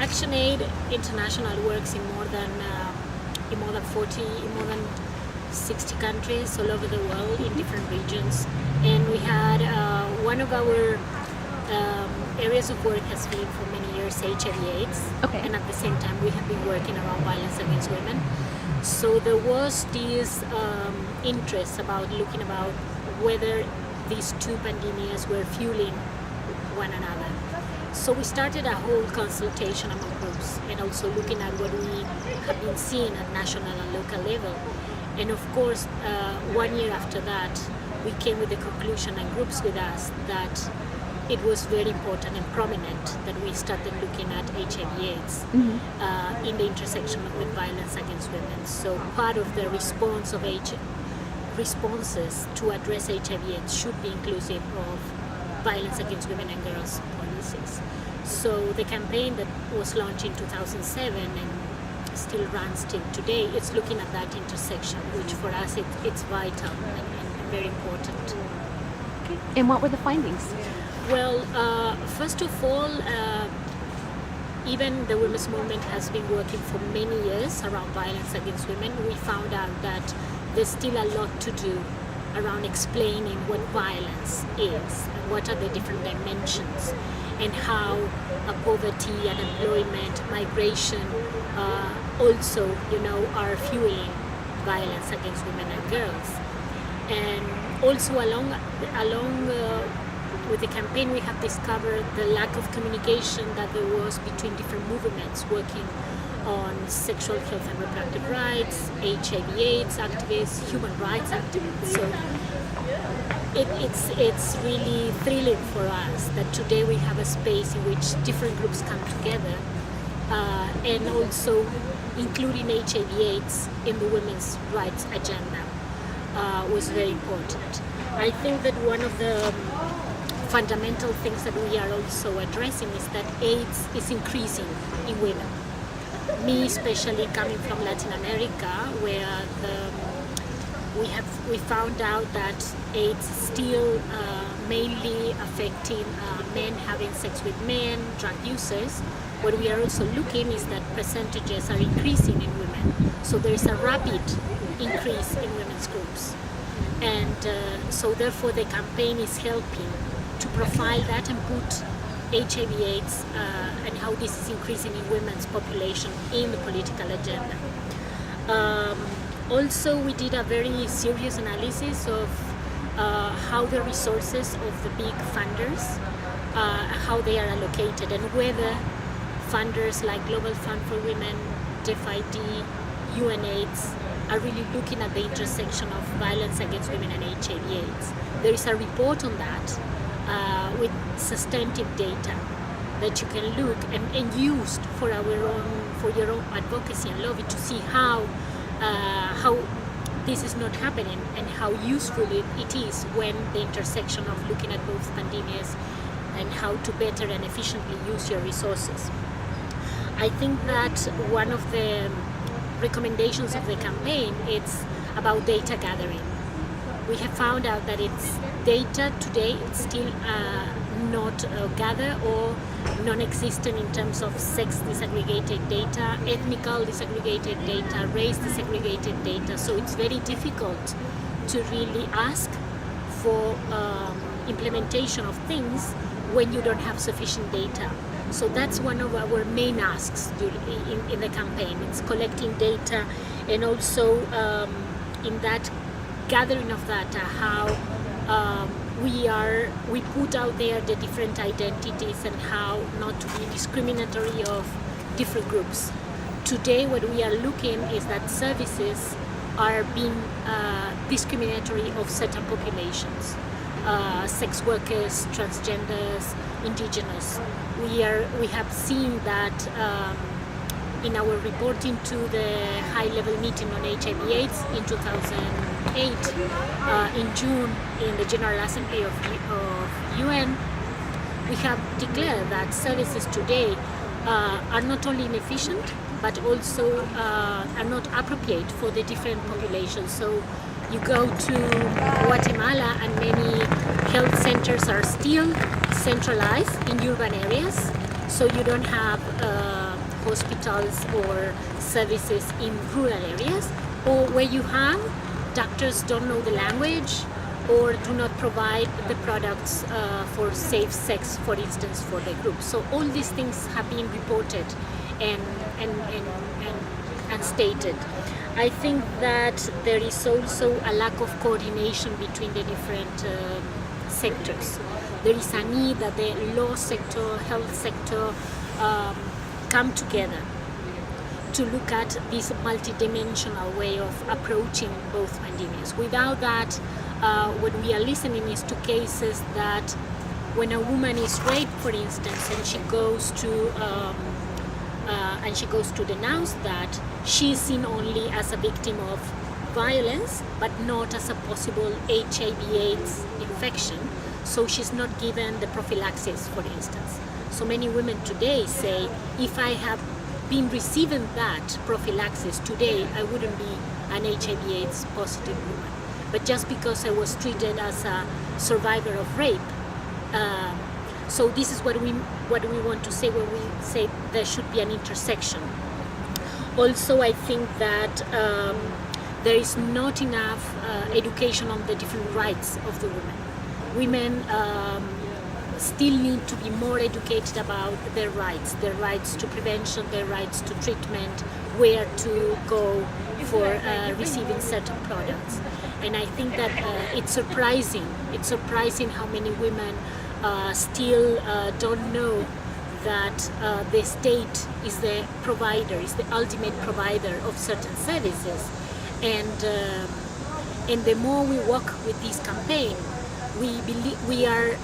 ActionAid International works in more than 60 countries all over the world in different regions, and we had one of our areas of work has been for many years HIV/AIDS, Okay. and at the same time we have been working around violence against women. So there was this interest about looking about whether these two pandemics were fueling one another. So we started a whole consultation among groups and also looking at what we have been seeing at national and local level. And of course, 1 year after that, we came with the conclusion, and groups with us, that it was very important and prominent that we started looking at HIV/AIDS in the intersection with violence against women. So part of the response of responses to address HIV/AIDS should be inclusive of violence against women and girls policies. So the campaign that was launched in 2007 and still runs till today, it's looking at that intersection, which for us it's vital and very important. Okay. And what were the findings? Well, first of all, even the women's movement has been working for many years around violence against women. We found out that there's still a lot to do around explaining what violence is and what are the different dimensions and how poverty, unemployment, migration also, are fueling violence against women and girls. And also along with the campaign, we have discovered the lack of communication that there was between different movements working on sexual health and reproductive rights, HIV/AIDS activists, human rights activists. So it's really thrilling for us that today we have a space in which different groups come together and also including HIV/AIDS in the women's rights agenda was very important. I think that one of the fundamental things that we are also addressing is that AIDS is increasing in women. Me, especially coming from Latin America, where we found out that AIDS is still mainly affecting men having sex with men, drug users. What we are also looking is that percentages are increasing in women. So there is a rapid increase in women's groups. And so therefore the campaign is helping to profile that and put HIV/AIDS and how this is increasing in women's population in the political agenda. Also, we did a very serious analysis of how the resources of the big funders, how they are allocated, and whether funders like Global Fund for Women, DFID, UNAIDS are really looking at the intersection of violence against women and HIV/AIDS. There is a report on that with substantive data that you can look and use for your own advocacy and lobby to see how this is not happening and how useful it is when the intersection of looking at both pandemics and how to better and efficiently use your resources. I think that one of the recommendations of the campaign is about data gathering. We have found out that it's data today, it's still not gathered or non-existent in terms of sex disaggregated data, ethnical disaggregated data, race disaggregated data. So it's very difficult to really ask for implementation of things when you don't have sufficient data. So that's one of our main asks in the campaign. It's collecting data and also in that gathering of data, how we put out there the different identities and how not to be discriminatory of different groups. Today what we are looking is that services are being discriminatory of certain populations, sex workers, transgenders, indigenous. We have seen that in our reporting to the high-level meeting on HIV/AIDS in 2008, in June, in the General Assembly of UN, we have declared that services today are not only inefficient, but also are not appropriate for the different populations. So you go to Guatemala and many health centers are still centralized in urban areas, so you don't have hospitals or services in rural areas, or where you have doctors don't know the language or do not provide the products for safe sex, for instance, for the group. So all these things have been reported and stated. I think that there is also a lack of coordination between the different sectors. There is a need that the law sector, health sector come together to look at this multidimensional way of approaching both pandemics. Without that, what we are listening is to cases that when a woman is raped, for instance, and she goes to denounce that, she is seen only as a victim of violence, but not as a possible HIV/AIDS infection. So she's not given the prophylaxis, for instance. So many women today say, if I have been receiving that prophylaxis today, I wouldn't be an HIV/AIDS positive woman. But just because I was treated as a survivor of rape, so this is what we want to say when we say there should be an intersection. Also, I think that there is not enough education on the different rights of the women. Women still need to be more educated about their rights to prevention, their rights to treatment, where to go for receiving certain products. And I think that it's surprising how many women still don't know that the state is the provider, is the ultimate provider of certain services. And the more we work with this campaign, we are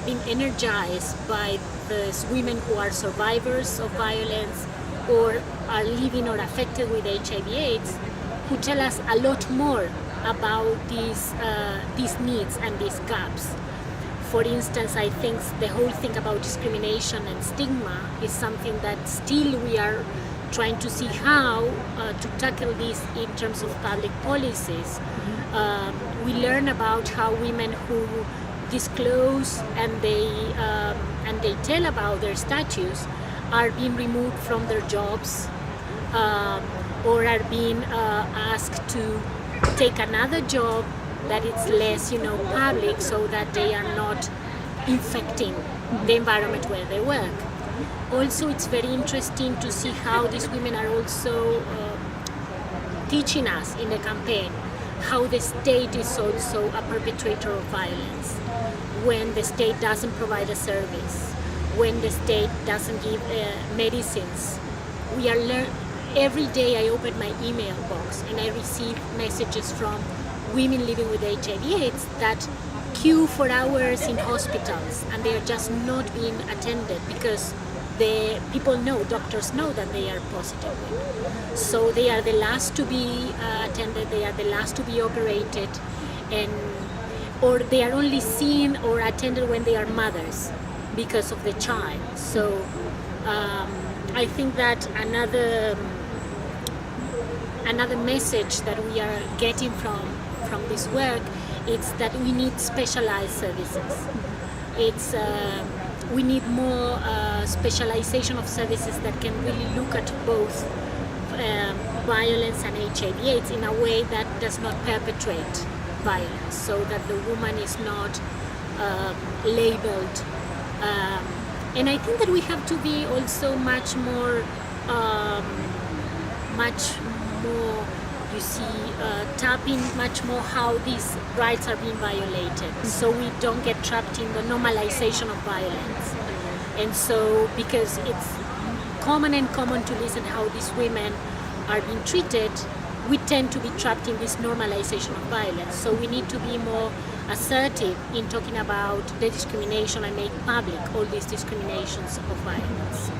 being energized by those women who are survivors of violence or are living or affected with HIV/AIDS, who tell us a lot more about these needs and these gaps. For instance, I think the whole thing about discrimination and stigma is something that still we are trying to see how to tackle this in terms of public policies. We learn about how women who disclose and they tell about their status are being removed from their jobs or are being asked to take another job that it's less, public, so that they are not infecting the environment where they work. Also, it's very interesting to see how these women are also teaching us in the campaign how the state is also a perpetrator of violence. When the state doesn't provide a service, when the state doesn't give medicines, we are every day I open my email box and I receive messages from women living with HIV/AIDS that queue for hours in hospitals and they are just not being attended because the doctors know that they are positive women. So they are the last to be attended, they are the last to be operated, or they are only seen or attended when they are mothers because of the child. So I think that another message that we are getting from this work is that we need specialized services. We need more specialization of services that can really look at both violence and HIV/AIDS in a way that does not perpetrate violence, so that the woman is not labeled. And I think that we have to be also much more, tapping much more how these rights are being violated, so we don't get trapped in the normalization of violence. And so, because it's common to listen how these women are being treated, we tend to be trapped in this normalization of violence. So we need to be more assertive in talking about the discrimination and make public all these discriminations of violence.